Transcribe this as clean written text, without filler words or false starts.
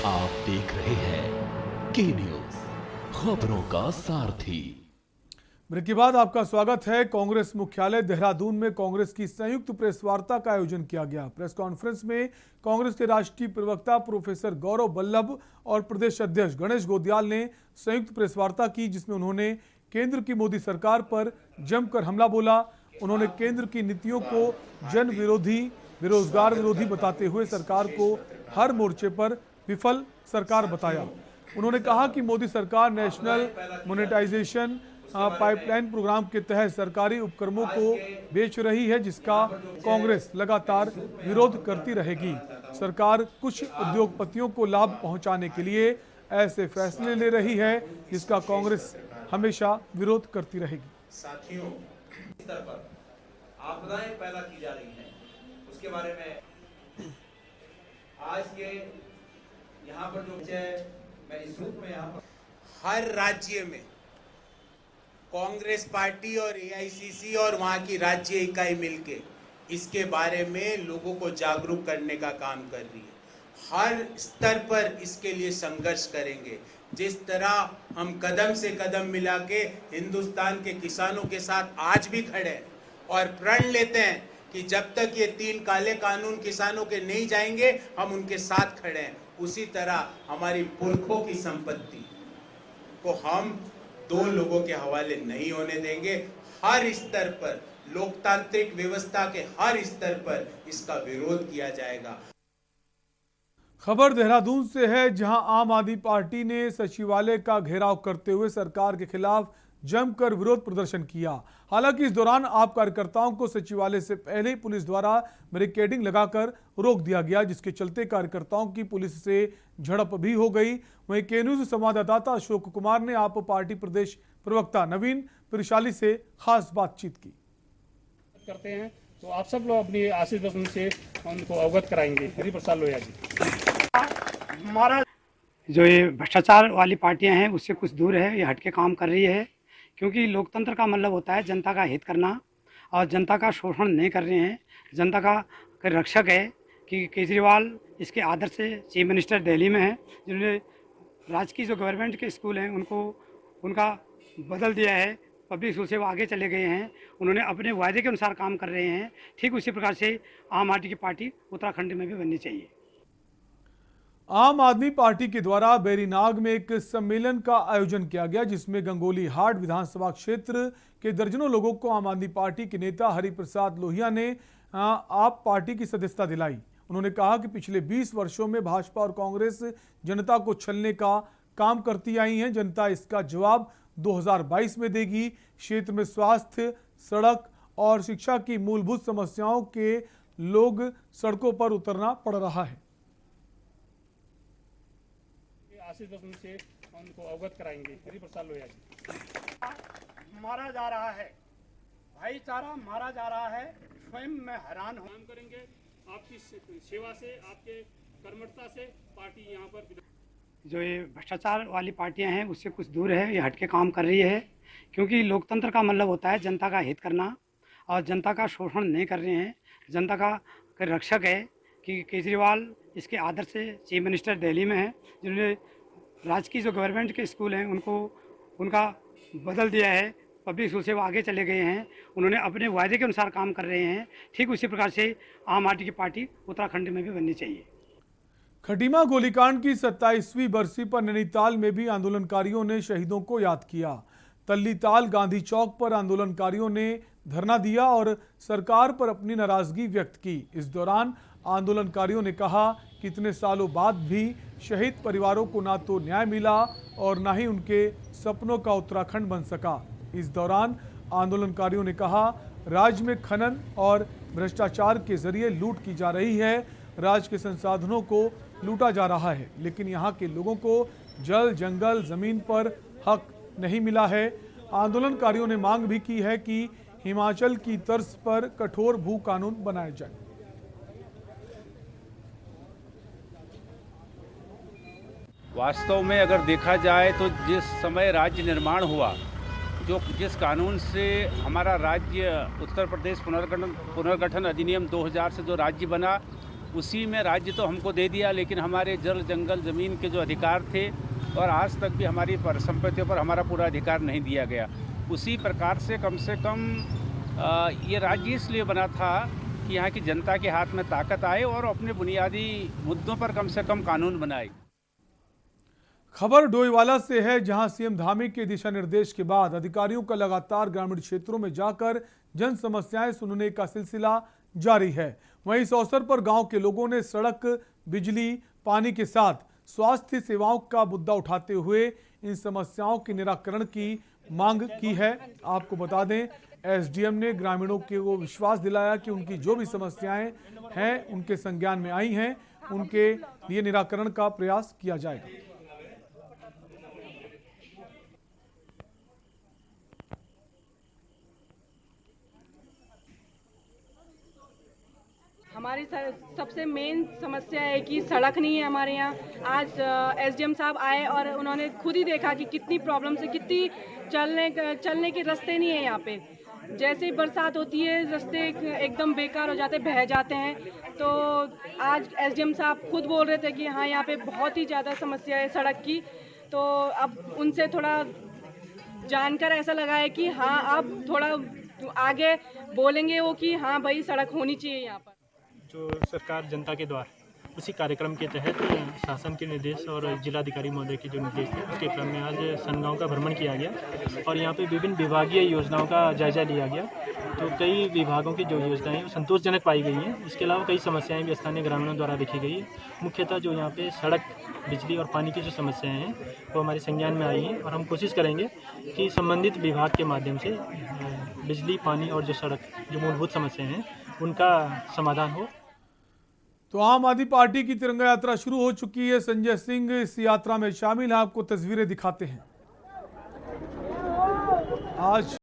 आप देख रहे हैं के न्यूज, खबरों का सारथी। ब्रेक के बाद आपका स्वागत है। कांग्रेस मुख्यालय देहरादून में कांग्रेस की संयुक्त प्रेस वार्ता का आयोजन किया गया। प्रेस कॉन्फ्रेंस में कांग्रेस के राष्ट्रीय प्रवक्ता प्रोफेसर गौरव वल्लभ और प्रदेश अध्यक्ष गणेश गोदियाल ने संयुक्त प्रेस वार्ता की, जिसमें उन्होंने केंद्र की मोदी सरकार पर जमकर हमला बोला। उन्होंने केंद्र की नीतियों को जन विरोधी, बेरोजगार विरोधी बताते हुए सरकार को हर मोर्चे पर विफल सरकार बताया। उन्होंने कहा कि मोदी सरकार नेशनल मोनेटाइजेशन पाइपलाइन प्रोग्राम के तहत सरकारी उपक्रमों को बेच रही है, जिसका कांग्रेस लगातार विरोध करती रहेगी। सरकार कुछ उद्योगपतियों को लाभ पहुंचाने के लिए ऐसे फैसले ले रही है, जिसका कांग्रेस हमेशा विरोध करती रहेगी। साथियों, स्तर पर आपदाएं पैदा की जा रही हैं, उसके बारे में आज के यहाँ पर जो मैं इस रूप में यहाँ पर हर राज्य में कांग्रेस पार्टी और एआईसीसी और वहाँ की राज्य इकाई मिलके इसके बारे में लोगों को जागरूक करने का काम कर रही है। हर स्तर पर इसके लिए संघर्ष करेंगे। जिस तरह हम कदम से कदम मिला के हिंदुस्तान के किसानों के साथ आज भी खड़े हैं और प्रण लेते हैं कि जब तक ये 3 काले कानून किसानों के नहीं जाएंगे हम उनके साथ खड़े हैं, उसी तरह हमारी पुरखों की संपत्ति को हम 2 लोगों के हवाले नहीं होने देंगे। हर स्तर पर लोकतांत्रिक व्यवस्था के हर स्तर पर इसका विरोध किया जाएगा। खबर देहरादून से है, जहां आम आदमी पार्टी ने सचिवालय का घेराव करते हुए सरकार के खिलाफ जमकर विरोध प्रदर्शन किया। हालांकि इस दौरान आप कार्यकर्ताओं को सचिवालय से पहले ही पुलिस द्वारा बैरिकेडिंग लगाकर रोक दिया गया, जिसके चलते कार्यकर्ताओं की पुलिस से झड़प भी हो गई। वहीं के न्यूज संवाददाता अशोक कुमार ने आप पार्टी प्रदेश प्रवक्ता नवीन परिशाली से खास बातचीत की। करते हैं तो आप सब लोग अपनी आशीष बसन से उनको अवगत कराएंगे। हरिप्रसाद लोहिया जी, हमारा जो ये भ्रष्टाचार वाली पार्टियां हैं उससे कुछ दूर है, ये हटके काम कर रही है, क्योंकि लोकतंत्र का मतलब होता है जनता का हित करना और जनता का शोषण नहीं कर रहे हैं। जनता का रक्षक है कि केजरीवाल इसके आदर से चीफ मिनिस्टर दिल्ली में है, जिन्होंने राज्य की जो गवर्नमेंट के स्कूल हैं उनको उनका बदल दिया है, पब्लिक स्कूल से वो आगे चले गए हैं। उन्होंने अपने वायदे के अनुसार काम कर रहे हैं। ठीक उसी प्रकार से आम आदमी की पार्टी उत्तराखंड में भी बननी चाहिए। आम आदमी पार्टी के द्वारा बेरीनाग में एक सम्मेलन का आयोजन किया गया, जिसमें गंगोली हाट विधानसभा क्षेत्र के दर्जनों लोगों को आम आदमी पार्टी के नेता हरिप्रसाद लोहिया ने आप पार्टी की सदस्यता दिलाई। उन्होंने कहा कि पिछले 20 वर्षों में भाजपा और कांग्रेस जनता को छलने का काम करती आई हैं। जनता इसका जवाब 2022 में देगी। क्षेत्र में स्वास्थ्य, सड़क और शिक्षा की मूलभूत समस्याओं के लोग सड़कों पर उतरना पड़ रहा है। आशीष बसन से उनको अवगत कराएंगे। हरिप्रसाद लोहिया जी, मारा जा रहा है, भाईचारा मारा जा रहा है। स्वयं मैं हैरान हूँ। काम करेंगे आपकी सेवा से, आपके कर्मठता से पार्टी यहाँ पर जो ये भ्रष्टाचार वाली पार्टियां हैं उससे कुछ दूर है, ये हटके काम कर रही है, क्योंकि लोकतंत्र का मतलब होता है जनता का हित करना और जनता का शोषण नहीं कर रहे हैं। जनता का रक्षक है कि केजरीवाल इसके आदर से चीफ मिनिस्टर दिल्ली में है, जिन्होंने राज्य की जो गवर्नमेंट के स्कूल हैं उनको उनका बदल दिया है, पब्लिक स्कूल से वो आगे चले गए हैं। उन्होंने अपने वायदे के अनुसार काम कर रहे हैं। ठीक उसी प्रकार से आम आदमी की पार्टी उत्तराखंड में भी बननी चाहिए। खटीमा गोलीकांड की 27वीं बरसी पर नैनीताल में भी आंदोलनकारियों ने शहीदों को याद किया। तल्लीताल गांधी चौक पर आंदोलनकारियों ने धरना दिया और सरकार पर अपनी नाराजगी व्यक्त की। इस दौरान आंदोलनकारियों ने कहा कि इतने सालों बाद भी शहीद परिवारों को ना तो न्याय मिला और ना ही उनके सपनों का उत्तराखंड बन सका। इस दौरान आंदोलनकारियों ने कहा, राज्य में खनन और भ्रष्टाचार के जरिए लूट की जा रही है। राज्य के संसाधनों को लूटा जा रहा है, लेकिन यहाँ के लोगों को जल, जंगल, जमीन पर हक नहीं मिला है। आंदोलनकारियों ने मांग भी की है कि हिमाचल की तर्ज पर कठोर भू कानून बनाया जाए। वास्तव में अगर देखा जाए तो जिस समय राज्य निर्माण हुआ, जिस कानून से हमारा राज्य उत्तर प्रदेश पुनर्गठन अधिनियम 2000 से जो राज्य बना, उसी में राज्य तो हमको दे दिया, लेकिन हमारे जल जंगल ज़मीन के जो अधिकार थे और आज तक भी हमारी संपत्तियों पर हमारा पूरा अधिकार नहीं दिया गया। उसी प्रकार से कम ये राज्य इसलिए बना था कि यहाँ की जनता के हाथ में ताकत आए और अपने बुनियादी मुद्दों पर कम से कम कानून बनाए। खबर डोईवाला से है, जहां सीएम धामी के दिशा निर्देश के बाद अधिकारियों का लगातार ग्रामीण क्षेत्रों में जाकर जन समस्याएं सुनने का सिलसिला जारी है। वहीं इस अवसर पर गांव के लोगों ने सड़क, बिजली, पानी के साथ स्वास्थ्य सेवाओं का मुद्दा उठाते हुए इन समस्याओं के निराकरण की मांग की है। आपको बता दें, एसडीएम ने ग्रामीणों को विश्वास दिलाया कि उनकी जो भी समस्याएं हैं उनके संज्ञान में आई हैं, उनके लिए निराकरण का प्रयास किया जाएगा। हमारी सबसे मेन समस्या है कि सड़क नहीं है हमारे यहाँ। आज एसडीएम साहब आए और उन्होंने खुद ही देखा कि कितनी प्रॉब्लम से, कितनी चलने के रास्ते नहीं है यहाँ पे। जैसे ही बरसात होती है रास्ते एकदम बेकार हो जाते, बह जाते हैं। तो आज एसडीएम साहब खुद बोल रहे थे कि हाँ यहाँ पे बहुत ही ज़्यादा समस्या है सड़क की। तो अब उनसे थोड़ा जानकर ऐसा लगा है कि हाँ अब थोड़ा आगे बोलेंगे वो कि हाँ भाई सड़क होनी चाहिए यहाँ पर। जो सरकार जनता के द्वार उसी कार्यक्रम के तहत शासन के निर्देश और जिलाधिकारी महोदय के जो निर्देश थे उसके क्रम में आज सनगांव का भ्रमण किया गया और यहाँ पे विभिन्न विभागीय योजनाओं का जायजा लिया गया। तो कई विभागों की जो योजनाएं हैं वो संतोषजनक पाई गई हैं। इसके अलावा कई समस्याएं भी स्थानीय ग्रामीणों द्वारा लिखी गई है। मुख्यतः जो यहाँ पे सड़क, बिजली और पानी की जो समस्याएं हैं वो हमारे संज्ञान में आई हैं और हम कोशिश करेंगे कि संबंधित विभाग के माध्यम से बिजली, पानी और जो सड़क, जो मूलभूत समस्याएं हैं उनका समाधान हो। तो आम आदमी पार्टी की तिरंगा यात्रा शुरू हो चुकी है। संजय सिंह इस यात्रा में शामिल हैं, आपको तस्वीरें दिखाते हैं। आज